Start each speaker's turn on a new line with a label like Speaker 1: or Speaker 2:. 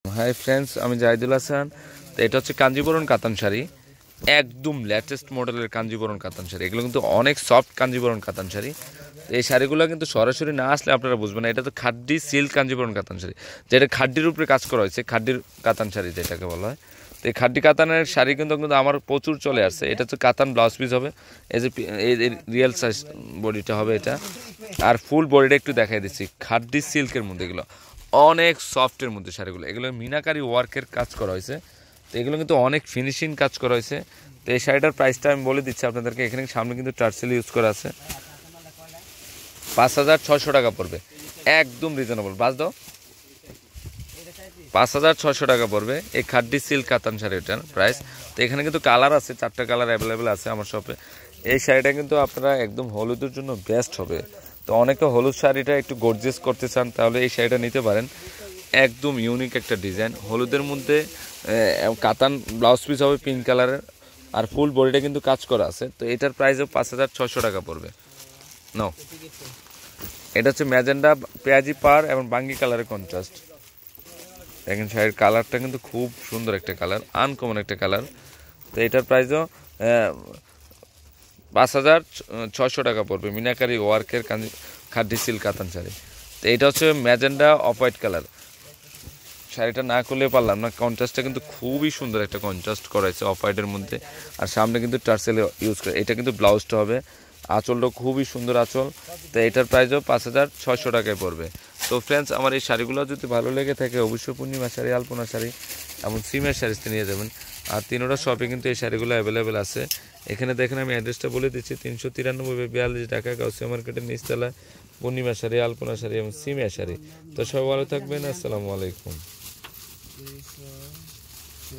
Speaker 1: Hi friends, আমি জাহিদুল হাসান। তো এটা হচ্ছে কাঞ্জিবরণ কাতান শাড়ি, একদম লেটেস্ট মডেলের কাঞ্জিবরণ কাতান শাড়ি। এগুলো কিন্তু অনেক সফট কাঞ্জিবরণ কাতান শাড়ি। এই শাড়িগুলো কিন্তু সরাসরি না আসলে আপনারা বুঝবেন না। এটা তো খাড্ডি সিল্ক কাঞ্জিবরণ কাতান শাড়ি, যেটা খাড্ডির উপরে কাজ করা হয়েছে, খাড্ডির কাতান শাড়ি যেটাকে বলা হয়। তো এই খাড্ডি কাতানের শাড়ি কিন্তু আমার প্রচুর চলে আসছে। এটা হচ্ছে কাতান ব্লাউজ পিস হবে, এই যে রিয়েল সাইজ বডিটা হবে এটা। আর ফুল বডিটা একটু দেখাই দিচ্ছি, খাড্ডি সিল্কের মধ্যে এগুলো অনেক সফটের মধ্যে শাড়িগুলো। এগুলো মিনাকারি ওয়ার্কের কাজ করা হয়েছে। তো এগুলো কিন্তু অনেক ফিনিশিং কাজ করা হয়েছে। তো এই শাড়িটার প্রাইসটা আমি বলে দিচ্ছি আপনাদেরকে। এখানে সামনে কিন্তু টার্সেল ইউজ করা আছে। 5,600 টাকা পড়বে, একদম রিজনেবল। বাস দাও, 5,600 টাকা পড়বে এই খাড্ডি সিল্ক কাতান শাড়িটার প্রাইস। তো এখানে কিন্তু কালার আছে, 4টা কালার অ্যাভেলেবেল আছে আমার শপে। এই শাড়িটা কিন্তু আপনারা একদম হলুদের জন্য বেস্ট হবে। তো অনেকে হলুদ শাড়িটা একটু গর্জিয়াস করতে চান, তাহলে এই শাড়িটা নিতে পারেন। একদম ইউনিক একটা ডিজাইন, হলুদের মধ্যে কাতান ব্লাউজ পিস হবে পিঙ্ক কালারের, আর ফুল বডিটা কিন্তু কাজ করা আছে। তো এটার প্রাইসও 5,600 টাকা পড়বে। নো, এটা হচ্ছে ম্যাজেন্ডা, পেঁয়াজি পার এবং বাঙ্গি কালারের কন্ট্রাস্ট। দেখেন শাড়ির কালারটা কিন্তু খুব সুন্দর একটা কালার, আনকমন একটা কালার। তো এটার প্রাইসও 5,600 টাকা পড়বে, মিনাকারি ওয়ার্কের খাড্ডি সিল্ক কাতান শাড়ি। তো এটা হচ্ছে ম্যাজেন্ডা অফ হোয়াইট কালার। শাড়িটা না করলে পারলাম না, কন্ট্রাস্টটা কিন্তু খুবই সুন্দর একটা কন্ট্রাস্ট করা হয়েছে অফ হোয়াইটের মধ্যে। আর সামনে কিন্তু টার্সেল ইউজ করে। এটা কিন্তু ব্লাউজটা হবে, আঁচলটা খুবই সুন্দর আঁচল। তো এটার প্রাইসও 5,600 টাকায় পড়বে। তো ফ্রেন্ডস, আমার এই শাড়িগুলো যদি ভালো লেগে থাকে অবশ্যই পূর্ণিমা শাড়ি, আলপনা শাড়ি এবং সিমের শাড়িতে নিয়ে যাবেন। আর তিনোটা শপে কিন্তু এই শাড়িগুলো অ্যাভেলেবেল আছে। এখানে দেখেন আমি অ্যাড্রেসটা বলে দিচ্ছি, 393/42 ঢাকা গাউসিয়া মার্কেটের নিচতলায় পূর্ণিমা শাড়ি, আলপনা শাড়ি এবং সিমের শাড়ি। তো সবাই ভালো থাকবেন, আসসালামু আলাইকুম।